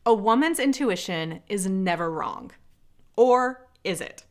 A woman's intuition is never wrong. Or is it?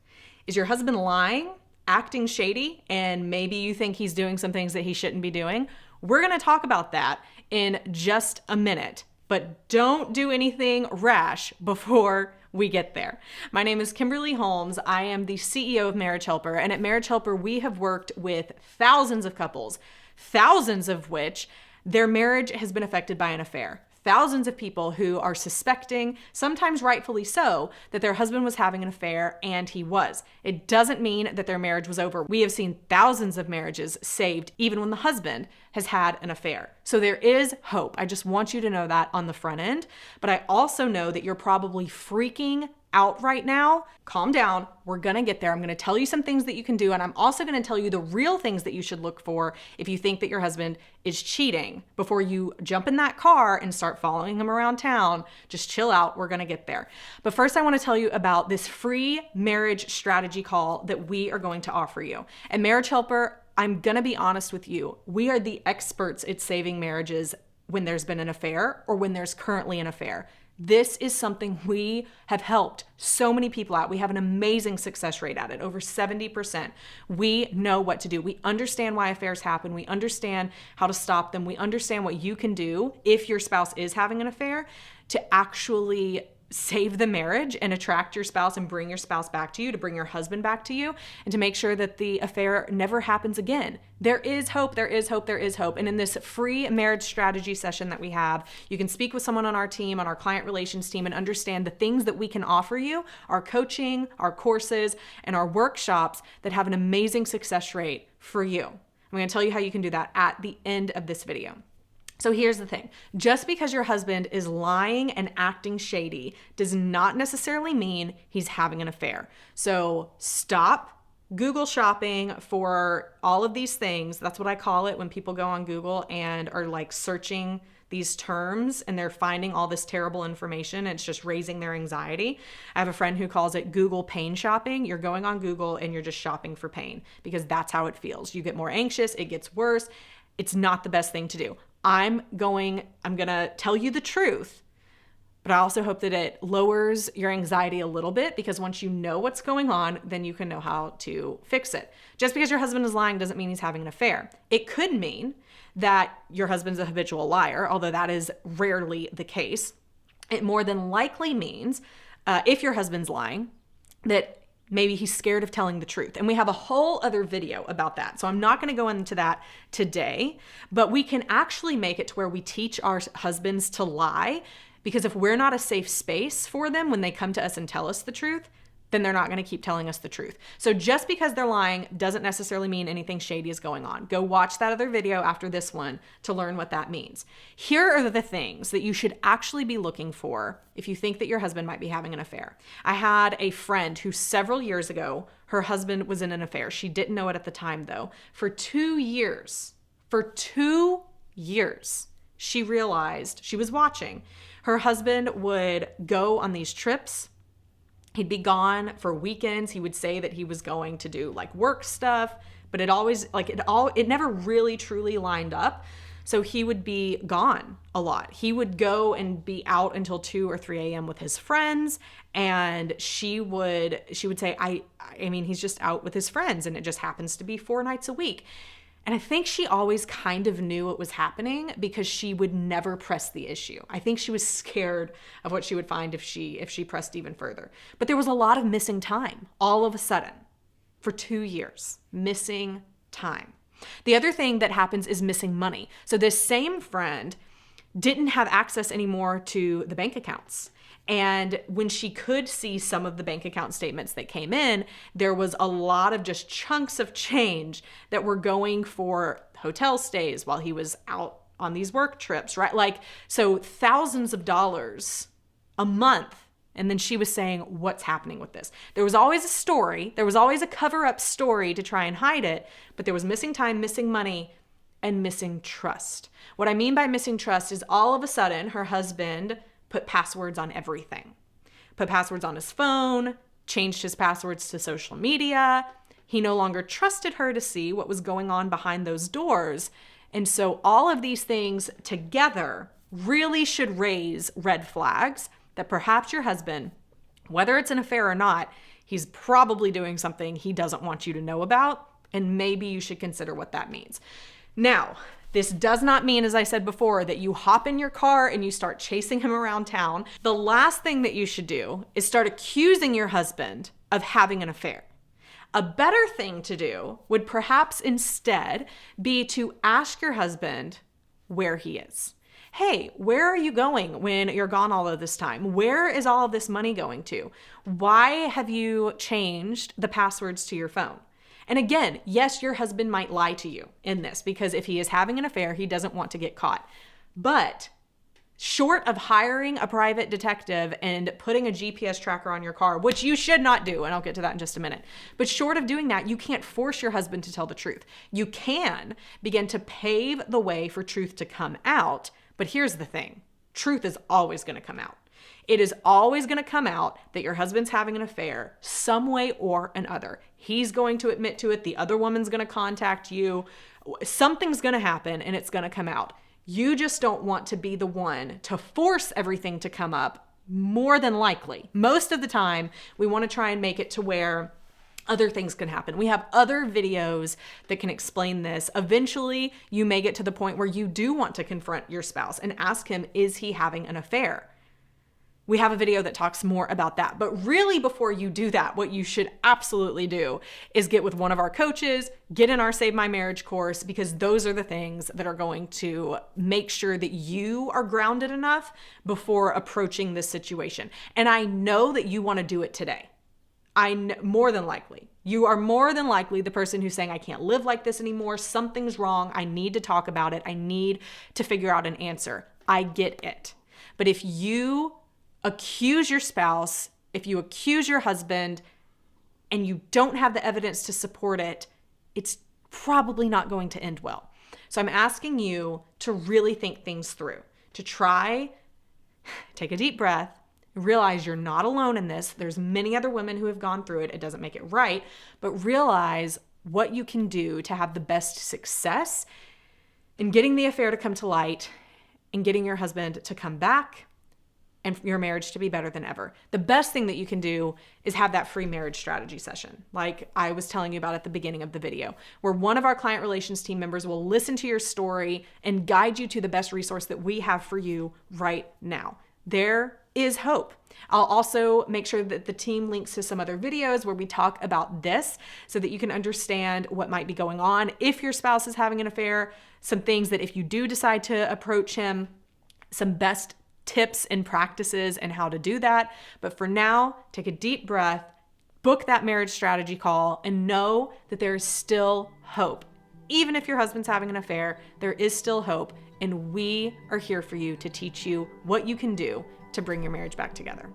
Is your husband lying, acting shady, and maybe you think he's doing some things that he shouldn't be doing? We're going to talk about that in just a minute, but don't do anything rash before we get there. My name is Kimberly Holmes. I am the CEO of Marriage Helper, and at Marriage Helper, we have worked with thousands of couples, thousands of which their marriage has been affected by an affair. Thousands of people who are suspecting, sometimes rightfully so, that their husband was having an affair, and he was. It doesn't mean that their marriage was over. We have seen thousands of marriages saved even when the husband has had an affair. So there is hope. I just want you to know that on the front end. But I also know that you're probably freaking out right now. Calm down. We're going to get there. I'm going to tell you some things that you can do. And I'm also going to tell you the real things that you should look for if you think that your husband is cheating before you jump in that car and start following him around town. Just chill out. We're going to get there. But first, I want to tell you about this free marriage strategy call that we are going to offer you. And Marriage Helper, I'm going to be honest with you. We are the experts at saving marriages when there's been an affair or when there's currently an affair. This is something we have helped so many people out. We have an amazing success rate at it, over 70%. We know what to do. We understand why affairs happen. We understand how to stop them. We understand what you can do if your spouse is having an affair to actually save the marriage and attract your spouse and bring your spouse back to you, to bring your husband back to you, and to make sure that the affair never happens again. There is hope, there is hope, there is hope. And in this free marriage strategy session that we have, you can speak with someone on our team, on our client relations team, and understand the things that we can offer you, our coaching, our courses, and our workshops that have an amazing success rate for you. I'm going to tell you how you can do that at the end of this video. So here's the thing. Just because your husband is lying and acting shady does not necessarily mean he's having an affair. So stop Google shopping for all of these things. That's what I call it when people go on Google and are like searching these terms and they're finding all this terrible information. It's just raising their anxiety. I have a friend who calls it Google pain shopping. You're going on Google and you're just shopping for pain because that's how it feels. You get more anxious. It gets worse. It's not the best thing to do. I'm going to tell you the truth, but I also hope that it lowers your anxiety a little bit because once you know what's going on, then you can know how to fix it. Just because your husband is lying doesn't mean he's having an affair. It could mean that your husband's a habitual liar, although that is rarely the case. It more than likely means, if your husband's lying, that maybe he's scared of telling the truth. And we have a whole other video about that. So I'm not going to go into that today, but we can actually make it to where we teach our husbands to lie, because if we're not a safe space for them when they come to us and tell us the truth, then they're not going to keep telling us the truth. So just because they're lying doesn't necessarily mean anything shady is going on. Go watch that other video after this one to learn what that means. Here are the things that you should actually be looking for if you think that your husband might be having an affair. I had a friend who several years ago, her husband was in an affair. She didn't know it at the time though. For 2 years, she realized, she was watching, her husband would go on these trips. He'd be gone for weekends. He would say that he was going to do like work stuff, but it never really truly lined up. So he would be gone a lot. He would go and be out until 2 or 3 a.m. with his friends. And she would say, I mean, he's just out with his friends and it just happens to be 4 nights a week. And I think she always kind of knew what was happening because she would never press the issue. I think she was scared of what she would find if she pressed even further. But there was a lot of missing time all of a sudden for 2 years, missing time. The other thing that happens is missing money. So this same friend didn't have access anymore to the bank accounts. And when she could see some of the bank account statements that came in, there was a lot of just chunks of change that were going for hotel stays while he was out on these work trips, right? Like, so thousands of dollars a month. And then she was saying, what's happening with this? There was always a story. There was always a cover-up story to try and hide it, but there was missing time, missing money, and missing trust. What I mean by missing trust is all of a sudden her husband put passwords on everything. Put passwords on his phone, changed his passwords to social media. He no longer trusted her to see what was going on behind those doors. And so all of these things together really should raise red flags that perhaps your husband, whether it's an affair or not, he's probably doing something he doesn't want you to know about, and maybe you should consider what that means. Now, this does not mean, as I said before, that you hop in your car and you start chasing him around town. The last thing that you should do is start accusing your husband of having an affair. A better thing to do would perhaps instead be to ask your husband where he is. Hey, where are you going when you're gone all of this time? Where is all of this money going to? Why have you changed the passwords to your phone? And again, yes, your husband might lie to you in this because if he is having an affair, he doesn't want to get caught. But short of hiring a private detective and putting a GPS tracker on your car, which you should not do, and I'll get to that in just a minute, but short of doing that, you can't force your husband to tell the truth. You can begin to pave the way for truth to come out, but here's the thing. Truth is always going to come out. It is always going to come out that your husband's having an affair some way or another. He's going to admit to it. The other woman's going to contact you. Something's going to happen and it's going to come out. You just don't want to be the one to force everything to come up, more than likely. Most of the time, we want to try and make it to where other things can happen. We have other videos that can explain this. Eventually, you may get to the point where you do want to confront your spouse and ask him, is he having an affair? We have a video that talks more about that. But really, before you do that, what you should absolutely do is get with one of our coaches, get in our Save My Marriage course, because those are the things that are going to make sure that you are grounded enough before approaching this situation. And I know that you want to do it today. More than likely. You are more than likely the person who's saying, I can't live like this anymore. Something's wrong. I need to talk about it. I need to figure out an answer. I get it. But if you accuse your spouse, if you accuse your husband, and you don't have the evidence to support it, it's probably not going to end well. So I'm asking you to really think things through, to try, take a deep breath, realize you're not alone in this. There's many other women who have gone through it. It doesn't make it right, but realize what you can do to have the best success in getting the affair to come to light and getting your husband to come back and your marriage to be better than ever. The best thing that you can do is have that free marriage strategy session, like I was telling you about at the beginning of the video, where one of our client relations team members will listen to your story and guide you to the best resource that we have for you right now. There is hope. I'll also make sure that the team links to some other videos where we talk about this so that you can understand what might be going on if your spouse is having an affair, some things that if you do decide to approach him, some best tips and practices and how to do that. But for now, take a deep breath, book that marriage strategy call, and know that there is still hope. Even if your husband's having an affair, there is still hope, and we are here for you to teach you what you can do to bring your marriage back together.